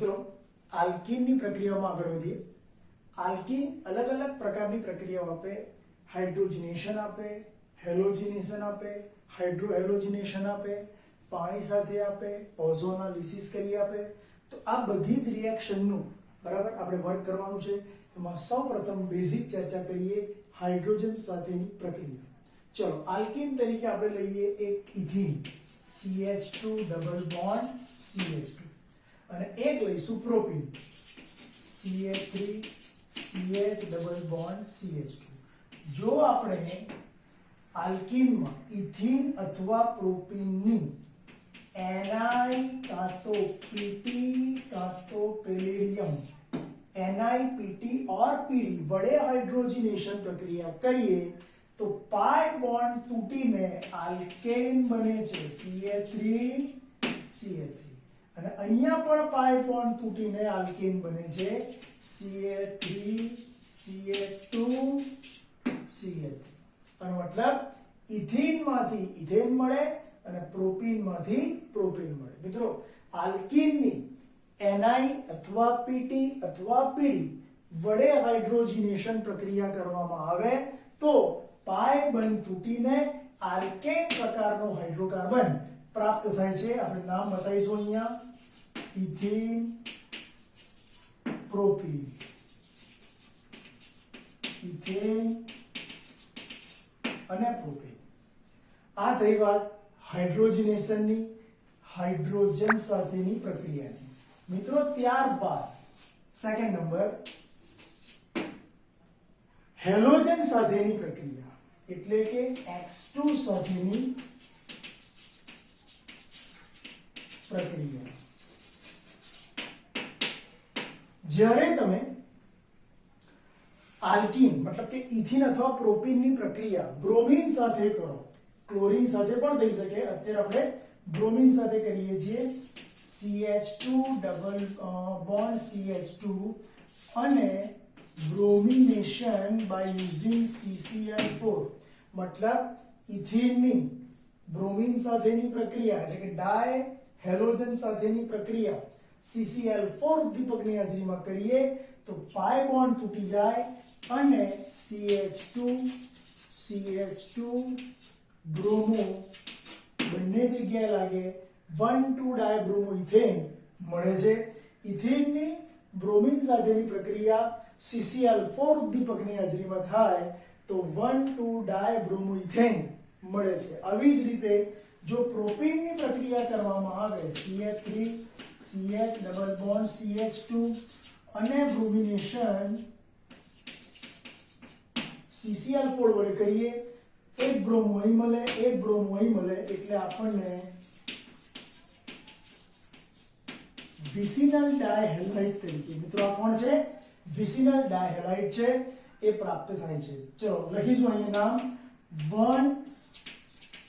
મિત્રો આલ્કીનની પ્રક્રિયામાં આગળ વધીએ. આલ્કીન અલગ અલગ પ્રકારની પ્રક્રિયાઓ આપે. હાઇડ્રોજનેશન આપે, હેલોજિનેશન આપે, હાઇડ્રોહેલોજિનેશન આપે, પાણી સાથે આપે, ઓઝોનાલિસિસ કરી આપે. તો આ બધી જ રિએક્શનનું બરાબર આપણે વર્ક કરવાનું છે. એમાં સૌપ્રથમ બેઝિક ચર્ચા કરીએ હાઇડ્રોજન સાથેની પ્રક્રિયા. ચલો આલ્કીન તરીકે આપણે લઈએ એક ethene CH2 double bond CH2 અને એક લઈશું propyne CH3 CH double bond CH2. જો આપણે આલ્કીનમાં ઇથીન અથવા પ્રોપીનની Ni કાં તો Pt કાં તો પેલેડિયમ NiPt और Pd વડે હાઇડ્રોજનેશન પ્રક્રિયા કરીએ તો પાઈ બોન્ડ તૂટીને આલ્કેન બને છે CH3 અને અહીંયા પણ પાઈ બોન્ડ તૂટીને આલ્કેન બને છે CH3 આનો મતલબ ઇથીનમાંથી ઇથેન મળે અને પ્રોપીનમાંથી પ્રોપીન મળે. મિત્રો આલ્કીનની Ni અથવા Pt અથવા Pd વડે હાઇડ્રોજનેશન પ્રક્રિયા કરવામાં આવે તો પાઈ બંધ તૂટીને આલ્કેન પ્રકારનો હાઇડ્રોકાર્બન પ્રાપ્ત થાય છે. આપણે નામ બતાવીશું અહીંયા ઇથીન, પ્રોપીન, ઇથેન અને પ્રોપીન. આ થઈ વાત હાઇડ્રોજનેશનની, હાઇડ્રોજન સાથેની પ્રક્રિયાની. મિત્રો ત્યારબાદ સેકન્ડ નંબર હેલોજન સાથેની પ્રક્રિયા એટલે કે X2 સાથેની પ્રક્રિયા. જ્યારે તમે આલ્કીન મતલબ કે ઇથીન અથવા પ્રોપીનની પ્રક્રિયા બ્રોમીન સાથે કરો, ક્લોરીન સાથે પણ થઈ શકે, અત્યારે આપણે બ્રોમીન સાથે કરીએ છીએ CH2 ડબલ બોન્ડ CH2 અને બ્રોમિનેશન બાય યુઝિંગ CCl4 મતલબ ઇથીનની બ્રોમીન સાથેની પ્રક્રિયા એટલે કે ડાય હેલોજન સાથેની પ્રક્રિયા CCl4 ઉદ્દીપકની હાજરીમાં કરીએ તો પાઈ બોન્ડ તૂટી જાય અને CH2 બ્રોમો બંને જગ્યાએ લાગે 1,2 ડાયબ્રોમો ઇથેન મળે છે. ઇથેનની બ્રોમીન સાથેની પ્રક્રિયા CCl4 ઉદ્દીપકની હાજરીમાં થાય તો 1,2 ડાયબ્રોમો ઇથેન મળે છે. આવી જ રીતે જો પ્રોપીનની પ્રક્રિયા કરવામાં આવે CH3 CH double bond CH2 અને બ્રોમિનેશન CCl4 વડે કરીએ, એક બ્રોમો અહીં મળે, એક બ્રોમો અહીં મળે એટલે આપણને વિસિનલ ડાયહેલાઇડ તરીકે, મિત્રો આ કોણ છે? વિસિનલ ડાયહેલાઇડ છે, એ પ્રાપ્ત થાય છે. ચલો લખીશું અહીંયા નામ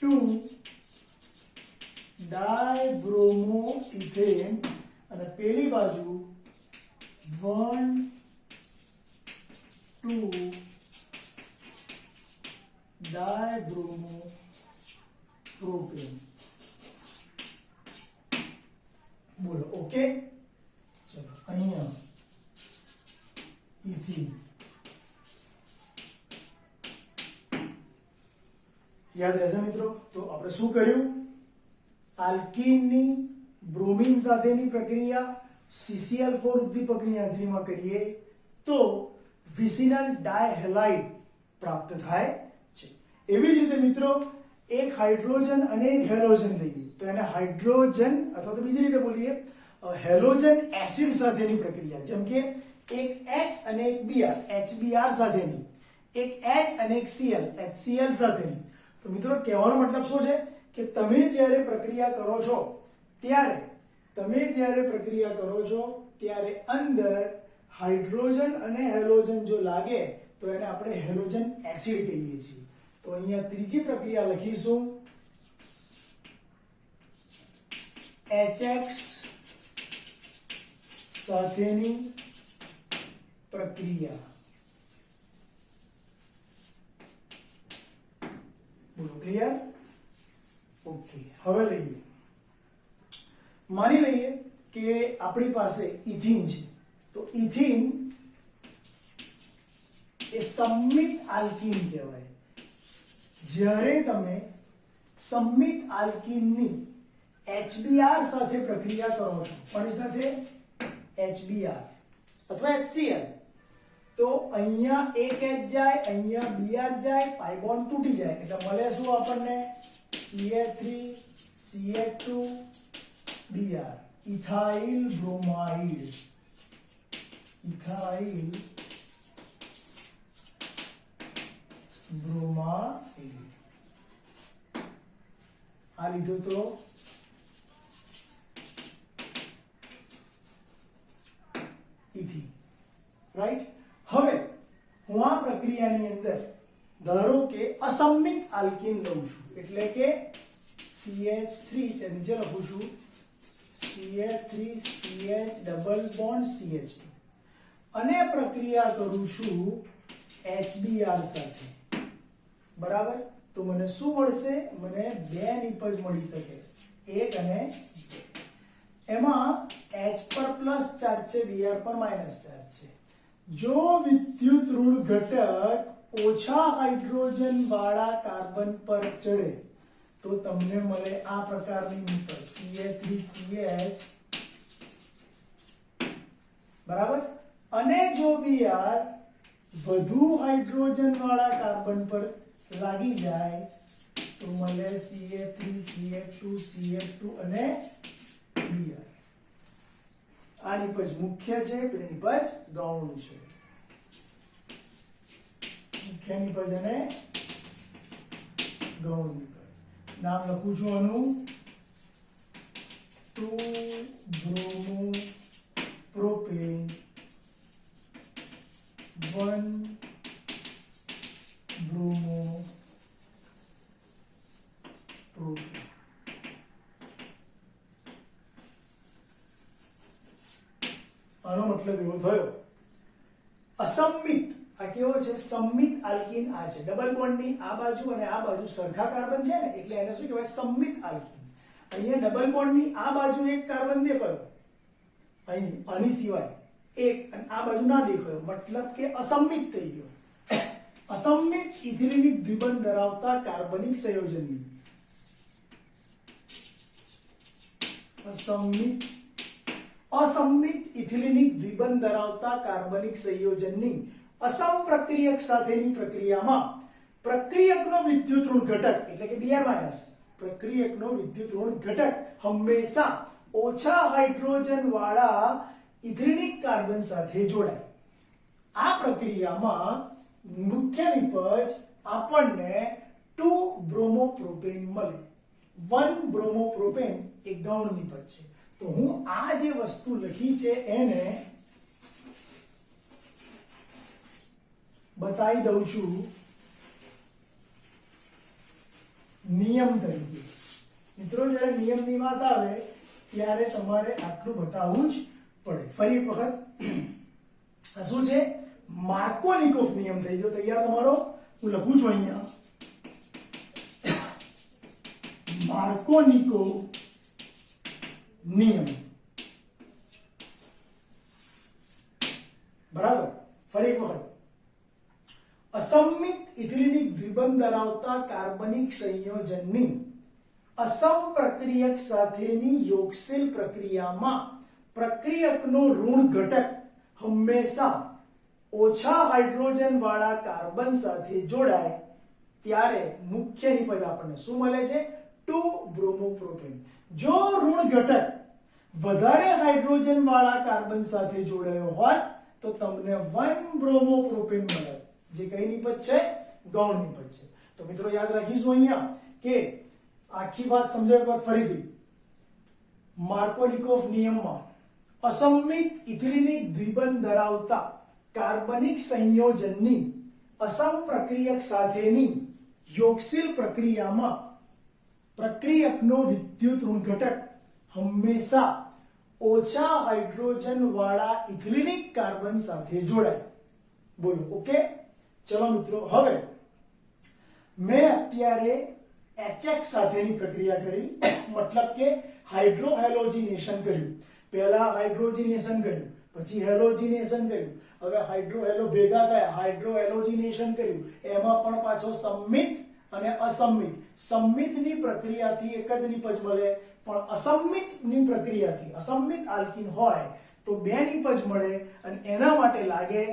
1,2 ડાયબ્રોમો ઇથેન અને પેલી બાજુ 1,2 ડાયબ્રોમો પ્રોપેન. બોલો ઓકે. ચલો અહીંયા ઇથીન યાદ રહેશે મિત્રો. તો આપણે શું કર્યું? આલ્કીનની બ્રોમીન સાથેની પ્રક્રિયા CCl4 ઉદ્દીપકની હાજરીમાં કરીએ તો વિસિનલ ડાયહેલાઇડ પ્રાપ્ત થાય છે. એવી જ રીતે મિત્રો એક હાઇડ્રોજન અને એક હેલોજન લઈએ તો એને હાઇડ્રોજન અથવા તો બીજી રીતે બોલીએ હેલોજન એસિડ સાથેની પ્રક્રિયા, જેમ કે એક H અને એક Br HBr સાથેની, એક H અને એક Cl HCl સાથેની. તો મિત્રો કહેવાનો મતલબ શું છે કે તમે જ્યારે પ્રક્રિયા કરો છો ત્યારે અંદર હાઇડ્રોજન અને હેલોજન જો લાગે તો એને આપણે હેલોજન એસિડ કહીએ છીએ. તો અહીંયા ત્રીજી પ્રક્રિયા લખીશું HX સાથેની પ્રક્રિયા. બોલો ક્લિયર? ઓકે. હવે લઈએ, માની લઈએ કે આપણી પાસે ઇથિન છે, તો ઇથિન એ સંમિત આલ્કીન કહેવાય. જ્યારે તમે સંમિત આલ્કીનની HBr સાથે પ્રક્રિયા કરો છો, કોની સાથે? HBr અથવા HCl, તો અહીંયા એક H જાય, અહીંયા Br જાય, પાઈ બોન્ડ તૂટી જાય, એટલે મળે શું આપણને? CH3 CH2 Br, ethyl bromide. Ethyl bromide આ લીધું તો ઇથિન, રાઈટ. હવે હું આ પ્રક્રિયાની અંદર ધારો કે અસંમિત આલ્કીન લઉં છું, એટલે કે CH3 છે, નીચે લખું છું CH3 CH double bond CH2, અને પ્રક્રિયા કરું છું HBr સાથે, બરાબર. તો મને શું મળશે? મને બે નિપજ મળી શકે, એક અને બે. એમાં H પર પ્લસ ચાર્જ છે, Br પર માઇનસ ચાર્જ છે. જો વિદ્યુત ઋણ ઘટક ઓછા હાઇડ્રોજન વાળા કાર્બન પર ચડે તો તમને મળે આ પ્રકારની નિપજ CH3CH, બરાબર. અને જો Br વધુ હાઇડ્રોજન વાળા કાર્બન પર લાગી જાય તો મળે CH3CH2CH2 અને Br. આ નિપજ મુખ્ય છે, પેલી નિપજ ગૌણ છે. મુખ્ય નિપજ અને ગૌણ નિપજ. નામ લખું છું આનું 2-bromo-propane 1-bromo-propane. આનો મતલબ એવો થયો, અસંમિત આ કેવો છે? સંમિત આલ્કીન આ છે, ડબલ બોન્ડની આ બાજુ અને આ બાજુ સરખા કાર્બન છે ને, એટલે એને શું કહેવાય? સંમિત આલ્કીન. અહીંયા ડબલ બોન્ડની આ બાજુ એક કાર્બન દેખાયો, અહીં આની સિવાય એક, અને આ બાજુ ના દેખાયો, મતલબ કે અસંમિત થઈ ગયો. અસંમિત ઇથિલિનિક દ્વિબંધ ધરાવતા કાર્બનિક સંયોજનની અસંમિત ઇથિલિનિક દ્વિબંધ ધરાવતા કાર્બનિક સંયોજનની અસમપ્રક્રિયક સાથેની પ્રક્રિયામાં પ્રક્રિયકનો વિદ્યુત ઋણ ઘટક એટલે કે Br- પ્રક્રિયકનો વિદ્યુત ઋણ ઘટક હંમેશા ઓછા હાઇડ્રોજન વાળા ઇથિલિનિક કાર્બન સાથે જોડાય. આ પ્રક્રિયામાં મુખ્ય નિપજ આપણને 2-bromopropane મળે. 1-bromopropane એ ગૌણ નિપજ છે. તો હું આ જે વસ્તુ લખી છે એને બતાવી દઉં છું નિયમ તરીકે. મિત્રો, જ્યારે નિયમની વાત આવે ત્યારે તમારે આટલું બતાવવું જ પડે. ફરી એક વખત આ શું છે? માર્કોનિકોફ નિયમ થઈ ગયો તૈયાર તમારો. હું લખું છું અહીંયા માર્કોનિકોફ નિયમ, બરાબર. ફરી એક વખત, અસંમિત ઇથિલિનિક દ્વિબંધ ધરાવતા કાર્બનિક સંયોજનની અસમપ્રક્રિયક સાથેની યોગશીલ પ્રક્રિયામાં પ્રક્રિયકનો ઋણ ઘટક હંમેશા ઓછા હાઇડ્રોજન વાળા કાર્બન સાથે જોડાય ત્યારે મુખ્ય નિપજ આપણને શું મળે છે? 2-bromopropane. જો ઋણ ઘટક વધારે હાઇડ્રોજન વાળા કાર્બન સાથે જોડાયો હોત તો તમને 1-bromopropane મળે, જે કઈ નિપજ છે? ગૌણ નિપજ છે. તો મિત્રો યાદ રાખીશું અહીંયા કે આખી વાત સમજાવ્યા બાદ ફરીથી માર્કોનિકોફ નિયમમાં અસંમિત ઇથિલિનિક દ્વિબંધ ધરાવતા કાર્બનિક સંયોજનની અસમપ્રક્રિયક સાથેની યોગશીલ પ્રક્રિયામાં પ્રક્રિયકનો વિદ્યુત ઋણ ઘટક હંમેશા ઓછા હાઇડ્રોજન વાળા ઇથિલિનિક કાર્બન સાથે જોડાય. બોલો ઓકે? ચલો મિત્રો, હવે મેં અત્યારે HX સાથેની પ્રક્રિયા કરી, મતલબ કે હાઇડ્રોહેલોજિનેશન કર્યું. પહેલા હાઇડ્રોજનેશન કર્યું, પછી હેલોજનેશન કર્યું, હવે હાઇડ્રો હેલો ભેગા થયા, હાઇડ્રો હેલોજનેશન કર્યું, એમાં પણ પાછો સંમિત અને અસંમિત. સંમિતની પ્રક્રિયાથી એક જ નિપજ મળે, પણ અસંમિતની પ્રક્રિયાથી અસંમિત આલ્કીન હોય તો બે નિપજ મળે, અને એના માટે લાગે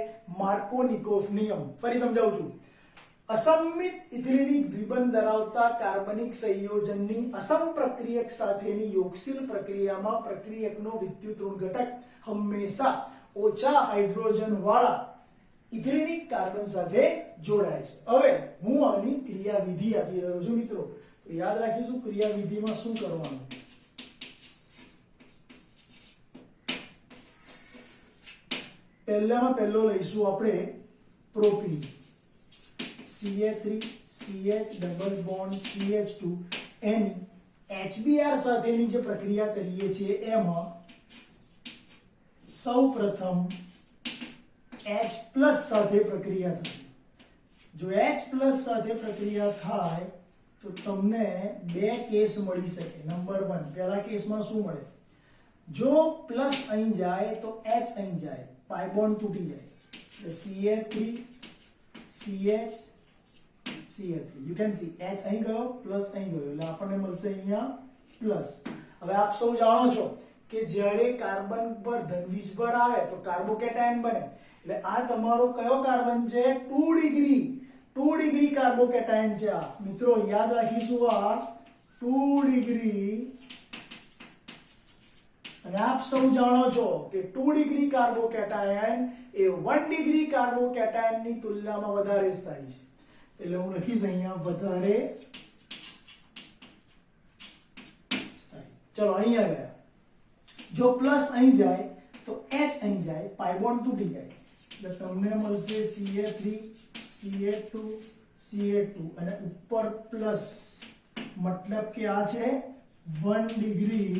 માર્કોનિકોફ નિયમ. ફરી સમજાવું છું. અસંમિત ઇથિલિનિક દ્વિબંધ ધરાવતા કાર્બનિક સંયોજનની અસમપ્રક્રિયક સાથેની યોગશીલ પ્રક્રિયામાં પ્રક્રિયકનો વિદ્યુત ઋણ ઘટક હંમેશા ઓછા હાઇડ્રોજન વાળા ઇથિલિનિક કાર્બન સાથે જોડાય છે. હવે હું આની ક્રિયાવિધિ આપી રહ્યો છું મિત્રો, તો યાદ રાખીશું ક્રિયાવિધિમાં શું કરવાનું. પહેલામાં પહેલો લઈશું આપણે propyne, Ca3 CH double bond CH2 એની HBr સાથેની જે પ્રક્રિયા કરીએ છીએ એમાં સૌપ્રથમ H+ સાથે પ્રક્રિયા થશે. જો H+ સાથે પ્રક્રિયા થાય તો તમને બે કેસ મળી શકે. નંબર 1, પહેલા કેસમાં શું મળે? જો પ્લસ અહીં જાય તો H અહીં જાય, પાઈ બોન્ડ તૂટી જાય, એટલે Ca3 CH Ca3. You can see H અહીં ગયો, પ્લસ અહીં ગયો, એટલે આપણને મળશે અહીંયા પ્લસ. હવે આપ સૌ જાણો છો કે જ્યારે કાર્બન પર ધન વીજભાર આવે તો કાર્બોકેટાયન બને. એટલે આ તમારો કયો કાર્બન છે? 2 ડિગ્રી કાર્બોકેટાયન છે. આ મિત્રો યાદ રાખીશું, આ 2 ડિગ્રી. અને આપ સૌ જાણો છો કે 2 ડિગ્રી કાર્બોકેટાયન એ 1 ડિગ્રી કાર્બોકેટાયનની તુલનામાં વધારે સ્થાયી છે. એટલે હું લખીશ અહીંયા વધારે સ્થાયી. ચલો અહીંયા ગયા. જો પ્લસ અહીં જાય તો H અહીં જાય, પાઈ બોન્ડ તૂટી જાય, એટલે તમને મળશે Ca3 Ca2 Ca2 અને ઉપર પ્લસ, મતલબ કે આ છે 1 ડિગ્રી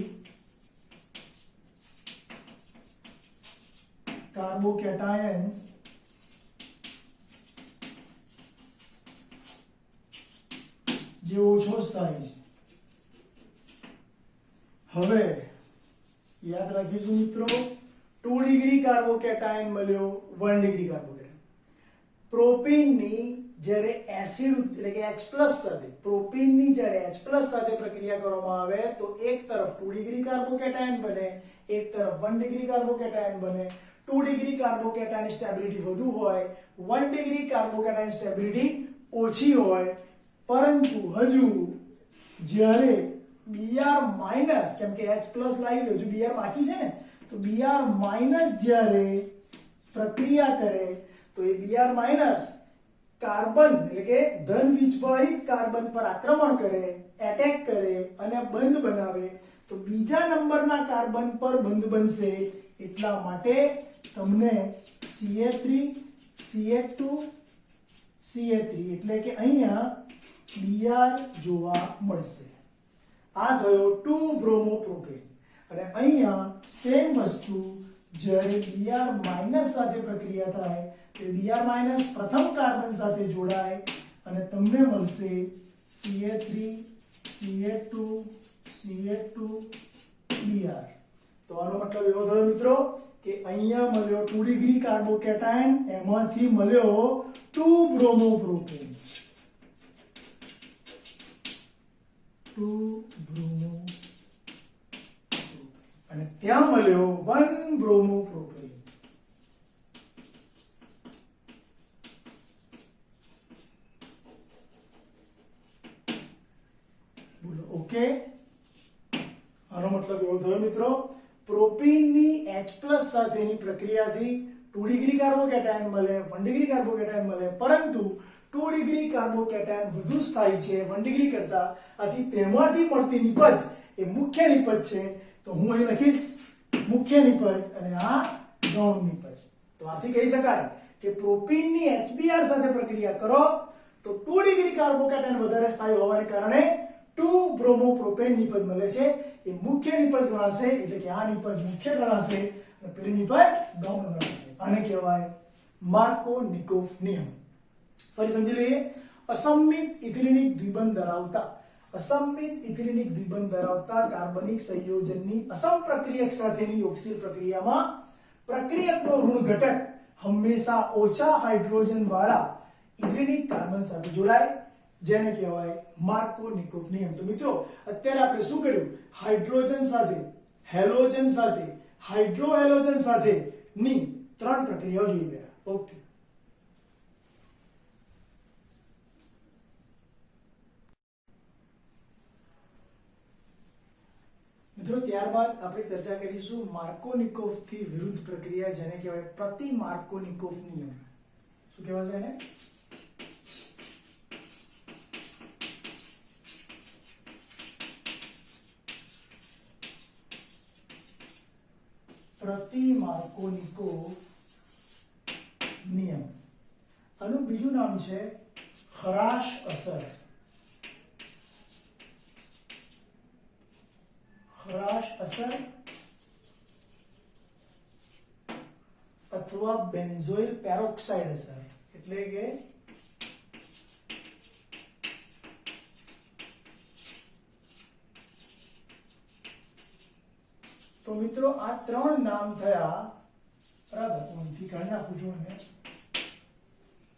કાર્બોકેટાયન જે ઓછો સ્થાયી છે. હવે યાદ રાખીશું મિત્રો, 2 ડિગ્રી કાર્બોકેટાયન મળ્યો, 1 ડિગ્રી કાર્બોકેટાયન. પ્રોપીનની જ્યારે એસિડ એટલે કે H+ સાથે, પ્રોપીનની જ્યારે H+ સાથે પ્રક્રિયા કરવામાં આવે તો એક તરફ 2 ડિગ્રી કાર્બોકેટાયન બને, એક તરફ 1 ડિગ્રી કાર્બોકેટાયન બને. 2 ડિગ્રી કાર્બોકેટાયન સ્ટેબિલિટી વધુ હોય, 1 ડિગ્રી કાર્બોકેટાયન સ્ટેબિલિટી ઓછી હોય. પરંતુ હજુ જ્યારે Br- કેમ કે H+ લાવી લો, જો Br બાકી છે ને, તો Br- જ્યારે પ્રક્રિયા કરે તો એ Br- કાર્બન એટલે કે ધન વીજભારિત કાર્બન પર આક્રમણ કરે, એટેક કરે અને બંધ બનાવે, તો બીજા નંબરના કાર્બન પર બંધ બનશે. એટલા માટે તમને Ca3 CH2 Ca3 એટલે કે અહીંયા Br જોવા મળશે. આ થયો 2 બ્રોમોપ્રોપેન. અને અહીંયા સેમ વસ્તુ જ્યારે Br- સાથે પ્રક્રિયા થાય તો Br- પ્રથમ કાર્બન સાથે જોડાય અને તમને મળશે Ca3 CH2 CH2 Br. તો આનો મતલબ એવો થયો મિત્રો કે અહીંયા મળ્યો 2 ડિગ્રી કાર્બોકેટાયન, એમાંથી મળ્યો 2 બ્રોમોપ્રોપેન. 2 બ્રોમોપ્રોપેન અને ત્યાં મળ્યો 1 બ્રોમોપ્રોપેન. બોલો ઓકે. આનો મતલબ એવો થયો મિત્રો, પ્રોપીનની H+ સાથેની પ્રક્રિયાથી 2 ડિગ્રી કાર્બોકેટાયન મળે, 1 ડિગ્રી કાર્બોકેટાયન મળે, પરંતુ 2 ડિગ્રી કાર્બોકેટાયન વધુ સ્થાયી છે 1 ડિગ્રી કરતા. આથી તેમાંથી મળતી નિપજ એ મુખ્ય નિપજ છે. તો હું અહીં લખીશ મુખ્ય નિપજ અને આ ગૌણ નિપજ. તો આથી કહી શકાય કે પ્રોપીનની HBr સાથે પ્રક્રિયા કરો તો 2 ડિગ્રી કાર્બોકેટાયન વધારે સ્થાયી હોવાને કારણે 2 બ્રોમોપ્રોપેન નિપજ મળે છે. એ મુખ્ય નિપજ ગણાશે, એટલે કે આ નિપજ મુખ્ય ગણાશે અને પેલી નિપજ ગૌણ ગણાશે. આને કહેવાય માર્કોનિકોફ નિયમ. ફરી સમજી લઈએ. અસંમિત ઇથિલિનિક દ્વિબંધ ધરાવતા અસંમિત ઇથિલિનિક દ્વિબંધ ધરાવતા કાર્બનિક સંયોજનની અસમ પ્રક્રિયક સાથેની યોગશીલ પ્રક્રિયામાં પ્રક્રિયકનો ઋણ ઘટક હંમેશા ઓછા હાઇડ્રોજન વાળા ઇથિલિનિક કાર્બન સાથે જોડાય, જેને કહેવાય માર્કોનિકોવ નિયમ. તો મિત્રો અત્યારે આપણે શું કર્યું? હાઇડ્રોજન સાથે, હેલોજન સાથે, હાઇડ્રોહેલોજન સાથે ની 3 પ્રક્રિયાઓ જોઈ ગયા. ઓકે, મિત્રો ત્યારબાદ આપણે ચર્ચા કરીશું માર્કોનિકોવ થી વિરુદ્ધ પ્રક્રિયા, જેને કહેવાય પ્રતિ માર્કોનિકોવ નિયમ. શું કહેવાશે એને? પ્રતિ માર્કોનિકોવ નિયમ. આનું બીજું નામ છે હરાશ અસર. હરાશ અસર અથવા બેન્ઝોઇલ પેરોક્સાઇડ અસર. એટલે કે તો મિત્રો આ 3 નામ થયા, બરાબર? ઊંધી કાઢી નાખું છું. અને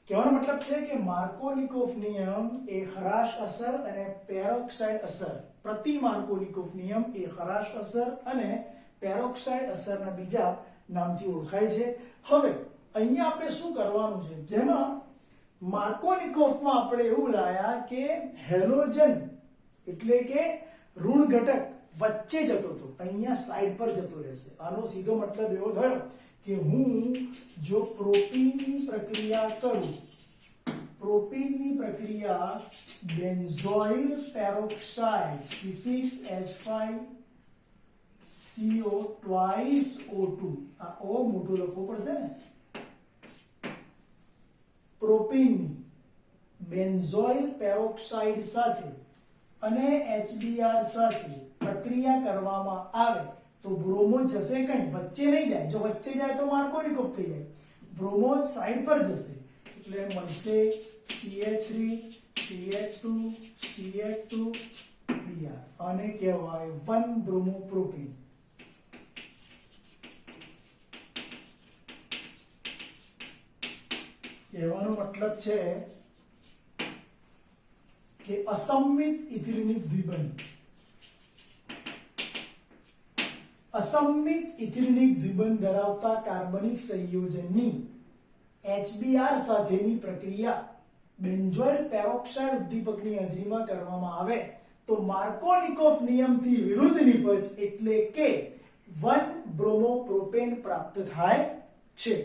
કહેવાનો મતલબ છે કે માર્કોનિકોવ નિયમ એ હરાશ અસર અને પેરોક્સાઇડ અસર, પ્રતિ માર્કોનિકોવ નિયમ એ હરાશ અસર અને પેરોક્સાઇડ અસરના બીજા નામથી ઓળખાય છે. હવે અહીંયા આપણે શું કરવાનું છે? જેમાં માર્કોનિકોવમાં આપણે એવું લાયા કે હેલોજન એટલે કે ઋણ ઘટક વચ્ચે જતો હતો, અહીંયા સાઈડ પર જતો રહેશે. આનો સીધો મતલબ એવો થયો કે હું જો પ્રોપીનની પ્રક્રિયા કરું, પ્રોપીનની પ્રક્રિયા benzoyl peroxide C6H5CO twice O2, આ O મોટું લખવું પડશે ને, પ્રોપીનની બેન્ઝોઇલ પેરોક્સાઇડ સાથે અને HBr સાથે પ્રક્રિયા કરવામાં આવે તો બ્રોમો જશે કઈ વચ્ચે નહીં જાય. જો વચ્ચે જાય તો માર્કોનિકોવ થઈ જાય. બ્રોમો સાઈડ પર જશે એટલે મળશે CH3 CH2 CH2 Br. આને કહેવાય 1 બ્રોમો પ્રોપીન. કહેવાનો મતલબ છે કે અસંમિત ઇથિલિનિક દ્વિબંધ, અસંમિત ઇથિલિનિક દ્વિબંધ ધરાવતા કાર્બનિક સંયોજનની HBr સાથેની પ્રક્રિયા બેન્ઝોઇલ પેરોક્સાઇડ ઉદ્દીપકની હાજરીમાં કરવામાં આવે તો માર્કોનિકોવ નિયમથી વિરુદ્ધ નિપજ એટલે કે 1 બ્રોમો પ્રોપેન પ્રાપ્ત થાય છે.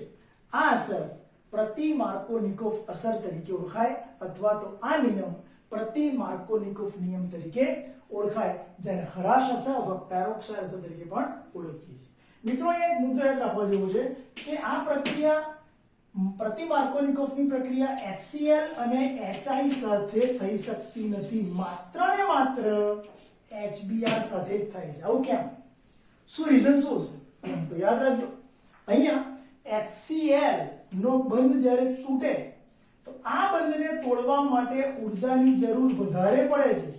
આ અસર પ્રતિ માર્કોનિકોવ અસર તરીકે ઓળખાય અથવા તો આ નિયમ પ્રતિ માર્કોનિકોવ નિયમ તરીકે ઓળખાય, જેને હરાશ અસર અથવા પેરોક્સાઇડ અસર તરીકે પણ ઓળખીએ છીએ. મિત્રો એક મુદ્દો યાદ રાખવા જેવો છે કે આ પ્રક્રિયા પ્રતિ માર્કોનિકોવની પ્રક્રિયા HCl અને HI સાથે થઈ શકતી નથી, માત્ર ને માત્ર HBr સાથે જ થાય છે. આવું કેમ? શું રીઝન શું છે? તો યાદ રાખજો, અહીંયા HCl નો બંધ જ્યારે તૂટે તો આ બંધને તોડવા માટે ઊર્જાની જરૂર વધારે પડે છે.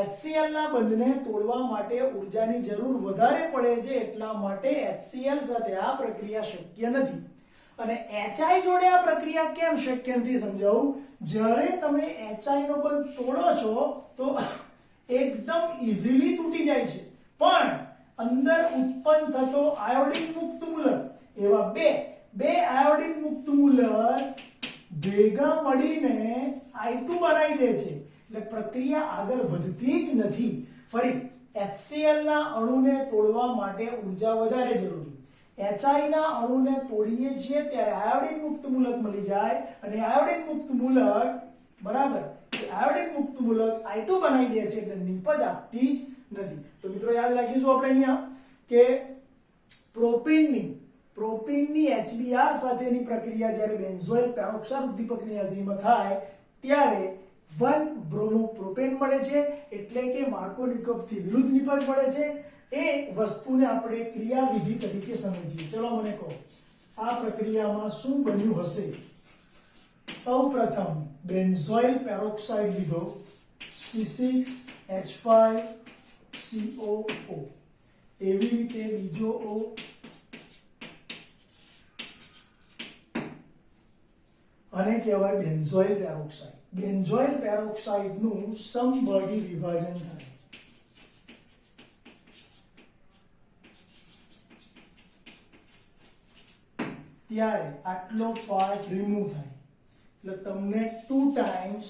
HCl ના બંધને તોડવા માટે ઊર્જાની જરૂર વધારે પડે છે, એટલા માટે HCl સાથે આ પ્રક્રિયા શક્ય નથી. અને HI જોડે આ પ્રક્રિયા કેમ શક્ય નથી સમજાવું. જ્યારે તમે HI નો બંધ તોડો છો તો એકદમ ઈઝીલી તૂટી જાય છે, પણ અંદર ઉત્પન્ન થતો આયોડિન મુક્ત મૂલક, એવા બે આયોડિન મુક્ત મૂલક ભેગા મળીને I2 બનાવી દે છે. એટલે પ્રક્રિયા આગળ વધતી જ નથી. ફરી HCl ના અણુને તોડવા માટે ઊર્જા વધારે જરૂરી, HI ના અણુને તોડીએ છીએ ત્યારે આયોડિન મુક્ત મૂલક મળી જાય અને આયોડિન મુક્ત મૂલક, બરાબર, આયોડિન મુક્ત મૂલક I2 બનાવી દે છે એટલે નિપજ આપતી જ નથી. તો મિત્રો યાદ રાખીશું આપણે અહીંયા કે પ્રોપીનની HBr સાથેની પ્રક્રિયા જ્યારે બેન્ઝોઇલ પેરોક્સાઇડ ઉદ્દીપકની હાજરીમાં થાય ત્યારે 1 બ્રોમો પ્રોપેન મળે છે, એટલે કે માર્કોનિકોવ થી વિરુદ્ધ નિપજ મળે છે. એ વસ્તુને આપણે ક્રિયાવિધિ તરીકે સમજીએ. ચલો મને કહો, આ પ્રક્રિયામાં શું બન્યું હશે? સૌપ્રથમ બેન્ઝોઇલ પેરોક્સાઇડ લીધો, C6H5COO એવી રીતે બીજો O આને કહેવાય બેન્ઝોઇલ પેરોક્સાઇડ. બેન્ઝોઇલ પેરોક્સાઇડ નું સમભાગી વિભાજન થાય ત્યારે આટલો પાર્ટ રિમૂવ થાય એટલે તમને 2 ટાઈમ્સ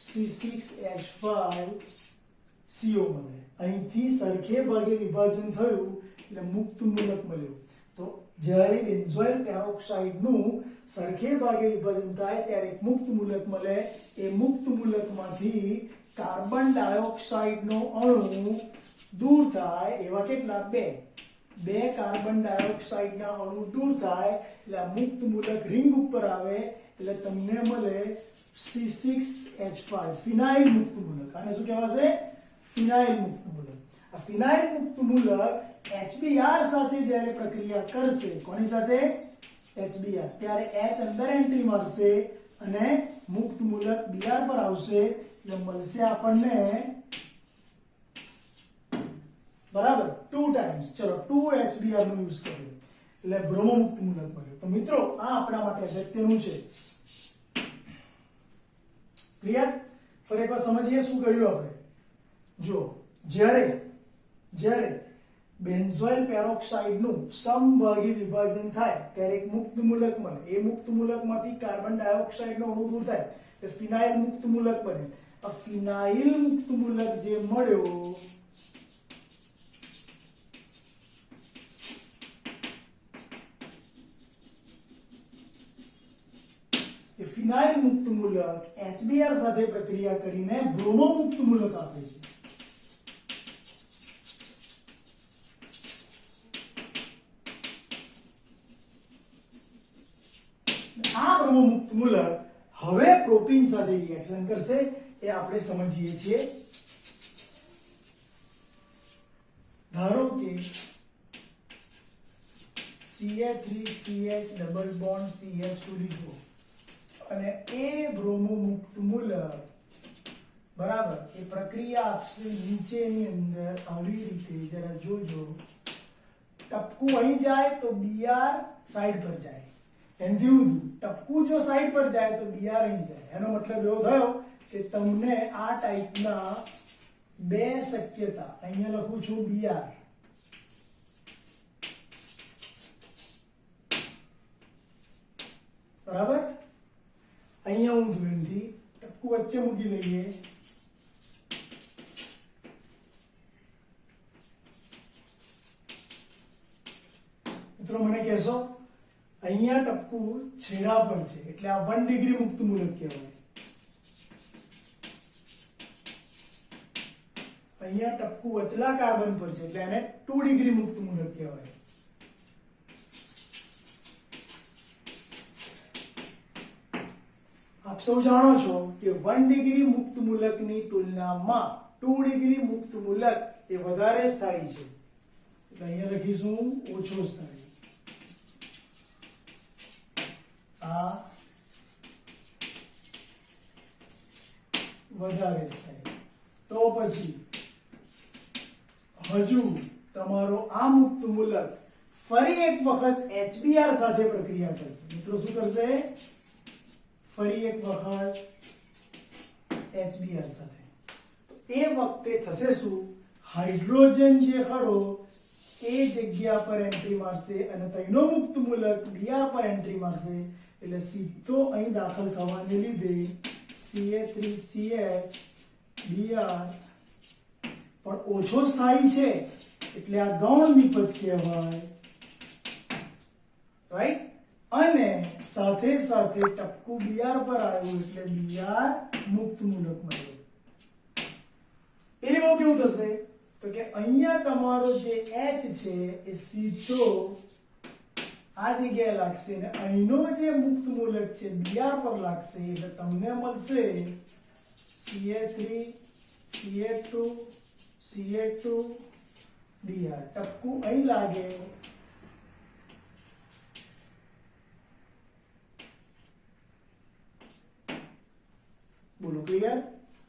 C6H5CO મળે. અહીંથી સરખે ભાગે વિભાજન થયું એટલે મુક્ત મૂલક મળ્યું. તો જ્યારે બેન્ઝોઇલ પેરોક્સાઇડ નું સરખે ભાગે વિભાજન થાય ત્યારે એક મુક્ત મૂલક મળે. એ મુક્ત મૂલકમાંથી કાર્બન ડાયોક્સાઇડ નો અણુ દૂર થાય એવા કેટલા બે કાર્બન ડાયોક્સાઇડ ના અણુ દૂર થાય એટલે આ મુક્ત મૂલક રિંગ ઉપર આવે એટલે તમને મળે C6H5 ફિનાઇલ મુક્ત મૂલક. આને શું કહેવાશે? ફિનાઇલ મુક્ત મૂલક. આ ફિનાઇલ મુક્ત મૂલક HBr સાથે જ્યારે પ્રક્રિયા કરશે, કોની સાથે? HBr, ત્યારે H અંદર એન્ટ્રી મારશે અને મુક્ત મૂલક Br પર આવશે એટલે મળશે આપણને બરાબર 2 ટાઈમ્સ. ચલો 2HBr નો યુઝ કર્યો એટલે બ્રોમો મુક્ત મૂલક મળ્યો. તો મિત્રો આ આપણા માટે અગત્યનું છે. ક્લિયર? ફરી એકવાર સમજીએ શું કર્યું આપણે. જો જ્યારે બેન્ઝોઇલ પેરોક્સાઇડ નું સમભાગી વિભાજન થાય ત્યારે એક મુક્ત મૂલક મળે. એ મુક્ત મૂલકમાંથી કાર્બન ડાયોક્સાઇડ નો અણુ દૂર થાય એટલે ફિનાઇલ મુક્ત મૂલક બને. આ ફિનાઇલ મુક્ત મૂલક જે મળ્યો એ ફિનાઇલ મુક્ત મૂલક HBr સાથે પ્રક્રિયા કરીને બ્રોમો મુક્ત મૂલક આપે છે. આ બ્રોમો મુક્ત મૂલક હવે પ્રોપીન સાથે રિએક્શન કરશે એ આપણે સમજીએ છીએ. ધારો કે Ca3CH ડબલ બોન્ડ CH2 લીધો અને એ બ્રોમો મુક્ત મૂલક બરાબર એ પ્રક્રિયા આપશે નીચેની અંદર આવી રીતે. જરા જોજો, ટપકું અહીં જાય તો Br સાઈડ પર જાય. એનાથી ઊંધું ટપકું જો સાઈડ પર જાય તો Br અહીં જાય. એનો મતલબ એવો થયો કે તમને આ ટાઈપના બે શક્યતા, અહીંયા લખું છું Br, બરાબર, અહીંયા ઊંધું એનાથી ટપકું વચ્ચે મૂકી દઈએ. મિત્રો મને કહેશો અહીંયા ટપકું છેડા પર છે એટલે આ 1 ડિગ્રી મુક્ત મૂલક કહેવાય. અહીંયા ટપકું વચલા કાર્બન પર છે એટલે એને 2 ડિગ્રી મુક્ત મૂલક કહેવાય. આપ સૌ જાણો છો કે 1 ડિગ્રી મુક્ત મૂલકની તુલનામાં 2 ડિગ્રી મુક્ત મૂલક એ વધારે સ્થાયી છે એટલે અહીંયા લખીશું ઓછો સ્થાયી. આ વધારે સ્થાયી. તો પછી હજુ તમારો આ મુક્ત મૂલક ફરી એક વખત HBr સાથે પ્રક્રિયા કરશે. મિત્રો શું કરશે? ફરી એક વખત HBr સાથે. તો એ વખતે થશે શું? હાઇડ્રોજન જે ખરો એ જગ્યા પર એન્ટ્રી મારશે અને તેનો મુક્ત મૂલક Br પર એન્ટ્રી મારશે એટલે સીધો અહીં દાખલ થવાને લીધે Ca3CH Br પણ ઓછો સ્થાયી છે એટલે આ ગૌણ નિપજ કહેવાય, રાઈટ? અને સાથે સાથે ટપકું Br પર આવ્યું એટલે Br મુક્ત મૂલક મળ્યું. એટલે બહુ કેવું થશે તો કે અહીંયા તમારો જે H છે એ સીધો આ જગ્યાએ લાગશે અને અહીંનો જે મુક્ત મૂલક છે Br પર લાગશે એટલે તમને મળશે Ca3 Ca2 Ca2 Br. ટપકું અહીં લાગે બોલો ક્લિયર?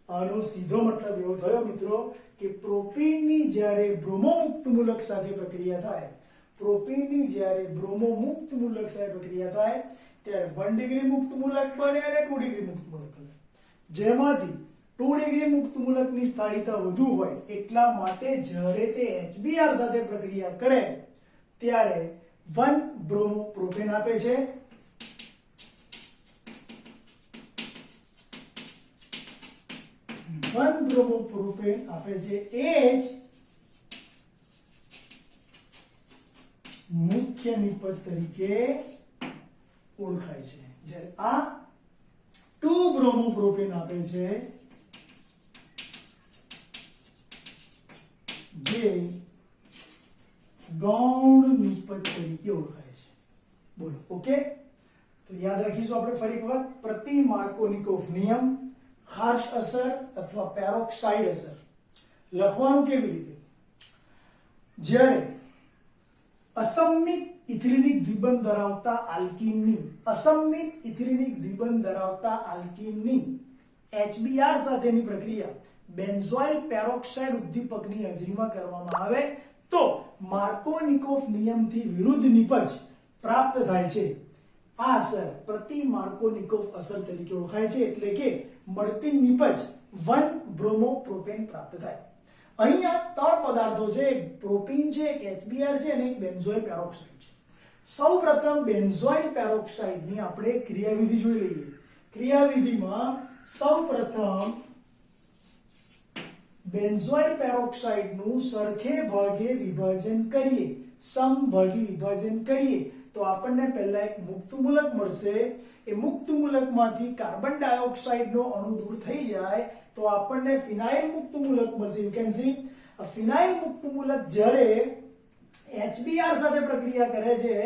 આનો સીધો મતલબ એવો થયો મિત્રો કે પ્રોપીનની જ્યારે બ્રોમો મુક્ત મૂલક સાથે પ્રક્રિયા થાય, પ્રોપીનની જ્યારે બ્રોમો મુક્ત મૂલક સાથે પ્રક્રિયા થાય ત્યારે 1 ડિગ્રી મુક્ત મૂલક બને અને 2 ડિગ્રી મુક્ત મૂલક બને. જેમાંથી 2 ડિગ્રી મુક્ત મૂલકની સ્થાયીતા વધુ હોય એટલા માટે જ્યારે તે HBr સાથે પ્રક્રિયા કરે ત્યારે 1 બ્રોમો પ્રોપેન આપે છે, 1 બ્રોમો પ્રોપેન આપે છે. એ જ મુખ્ય નિપજ તરીકે ઓળખાય છે. જ્યારે આ 2 બ્રોમો પ્રોપેન આપે છે જે ગૌણ નિપજ તરીકે ઓળખાય છે. બોલો ઓકે? તો યાદ રાખીશું આપણે ફરી એક વખત પ્રતિ માર્કોનિકોવ નિયમ, હાર્શ અસર અથવા પેરોક્સાઇડ અસર. લખવાનું કેવી રીતે? જ્યારે અસંમિત ઇથિલિનિક દ્વિબંધ ધરાવતા આલ્કીનની, અસંમિત ઇથિલિનિક દ્વિબંધ ધરાવતા આલ્કીનની HBr સાથેની પ્રક્રિયા બેન્ઝોઇલ પેરોક્સાઇડ ઉદ્દીપકની હાજરીમાં કરવામાં આવે તો માર્કોનિકોવ નિયમથી વિરુદ્ધ નિપજ પ્રાપ્ત થાય છે. આ અસર પ્રતિ માર્કોનિકોવ અસર તરીકે ઓળખાય છે. એટલે કે મળતી નિપજ 1 બ્રોમો પ્રોપેન પ્રાપ્ત થાય. અહીંયા 3 પદાર્થો છે, એક પ્રોપીન છે, એક HBr છે અને એક બેન્ઝોઇલ પેરોક્સાઇડ છે. સૌપ્રથમ બેન્ઝોઇલ પેરોક્સાઇડની આપણે ક્રિયાવિધિ જોઈ લઈએ. ક્રિયાવિધિમાં સૌપ્રથમ બેન્ઝોઇલ પેરોક્સાઇડનું સરખે ભાગે વિભાજન કરીએ, સમભાગી વિભાજન કરીએ તો આપણને પહેલા એક મુક્ત મૂલક મળશે. એ મુક્ત મૂલકમાંથી કાર્બન ડાયોક્સાઇડનો અણુ દૂર થઈ જાય તો આપણને ફિનાઇલ મુક્ત મૂલક મળશે. યુ કેન સી આ ફિનાઇલ મુક્ત મૂલક જ્યારે HBr સાથે પ્રક્રિયા કરે છે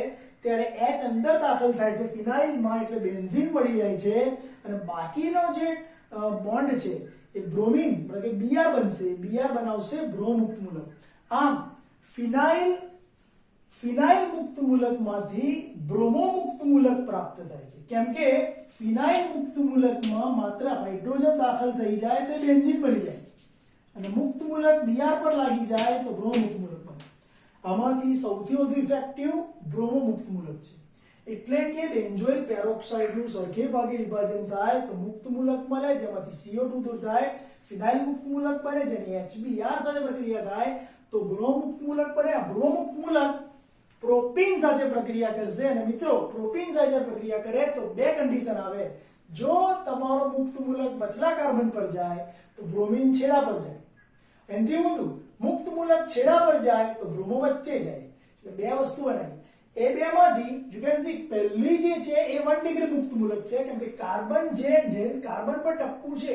ત્યારે H અંદર દાખલ થાય છે ફિનાઇલમાં, એટલે બેન્ઝીન મળી જાય છે અને બાકીનો જે બોન્ડ છે એ બ્રોમિન એટલે કે Br બનશે. Br બનાવશે બ્રો મુક્ત મૂલક. આમ ફિનાઇલ મુક્ત મૂલકમાંથી બ્રોમો મુક્ત મૂલક પ્રાપ્ત થાય છે. કેમ કે ફિનાઇલ મુક્ત મૂલકમાં માત્ર હાઇડ્રોજન દાખલ થઈ જાય તો બેન્ઝીન બની જાય અને મુક્ત મૂલક Br પર લાગી જાય તો બ્રો મુક્ત મૂલક બને. આમાંથી સૌથી વધુ ઇફેક્ટિવ બ્રોમો મુક્ત મૂલક છે. એટલે કે બેન્ઝોઇલ પેરોક્સાઇડનું સરખે ભાગે વિભાજન થાય તો મુક્ત મૂલક મળે જેમાંથી CO2 દૂર થાય, ફિનાઇલ મુક્ત મૂલક બને જેની HBr સાથે પ્રક્રિયા થાય તો બ્રો મુક્ત મૂલક બને. આ બ્રો મુક્ત મૂલક પ્રોપીન સાથે પ્રક્રિયા કરશે અને મિત્રો પ્રોપીન સાથે પ્રક્રિયા કરે તો બે કન્ડિશન આવે. જો તમારો મુક્ત મૂલક વચલા કાર્બન પર જાય તો બ્રોમિન છેડા પર જાય, એનાથી ઊંધું મુક્ત મૂલક છેડા પર જાય તો બ્રોમો વચ્ચે જાય. એટલે બે વસ્તુ બનાવી. એ બેમાંથી યુ કેન સી પહેલી જે છે એ 1 ડિગ્રી મુક્ત મૂલક છે કેમ કે કાર્બન જે કાર્બન પર ટપકું છે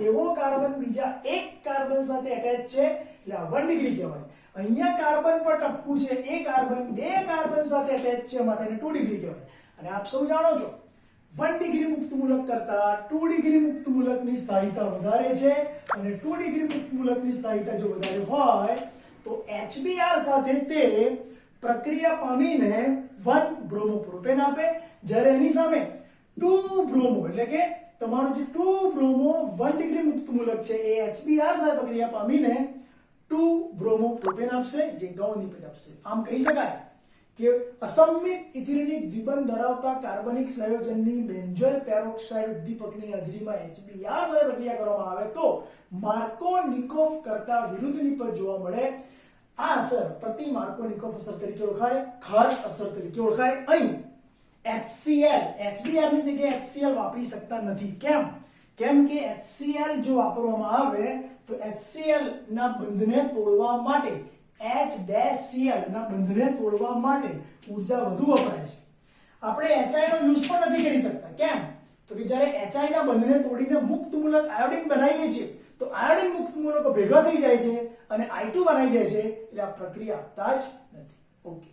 એવો કાર્બન બીજા એક કાર્બન સાથે અટેચ છે એટલે આ 1 ડિગ્રી કહેવાય. અહીંયા કાર્બન પર ટપકું છે એ કાર્બન બે કાર્બન સાથે અટેચ છે માટે એને 2 ડિગ્રી કહેવાય. અને આપ સૌ જાણો છો 1 ડિગ્રી મુક્ત મૂલક કરતા 2 ડિગ્રી મુક્ત મૂલકની સ્થાયીતા વધારે છે અને 2 ડિગ્રી મુક્ત મૂલકની સ્થાયીતા જો વધારે હોય તો HBr સાથે તે પ્રક્રિયા પામીને 1 બ્રોમો પ્રોપેન આપે, જ્યારે એની સામે 2 બ્રોમો એટલે કે તમારો જે 2 બ્રોમો 1 ડિગ્રી મુક્ત મૂલક છે એ HBr સાથે પ્રક્રિયા પામીને 2 બ્રોમો પ્રોપેન આપશે જે ગૌણ નિપજ આપશે. આમ કહી શકાય કે અસંમિત ઇથિલિનિક દ્વિબંધ ધરાવતા કાર્બનિક સંયોજનની બેન્ઝોઇલ પેરોક્સાઇડ ઉદ્દીપકની હાજરીમાં HBr સાથે પ્રક્રિયા કરવામાં આવે તો માર્કોનિકોવ કરતા વિરુદ્ધ નિપજ જોવા મળે. આ અસર પ્રતિ માર્કોનિકોવ અસર તરીકે ઓળખાય, ખાસ અસર તરીકે ઓળખાય. અહીં HCl HBr ની જગ્યાએ HCl વાપરી શકતા નથી. કેમ કે HCl જો વાપરવામાં આવે તો HCl ના બંધને તોડવા માટે H-Cl ના બંધને તોડવા માટે ઊર્જા વધુ વપરાય છે. આપણે HI નો યુઝ પણ નથી કરી શકતા. કેમ? તો કે જ્યારે HI ના બંધને તોડીને મુક્ત મૂલક આયોડિન બનાવીએ છીએ તો આયોડિન મુક્ત મૂલકો ભેગા થઈ જાય છે અને I2 બનાવી દે છે એટલે આ પ્રક્રિયા આપતા જ નથી. ઓકે.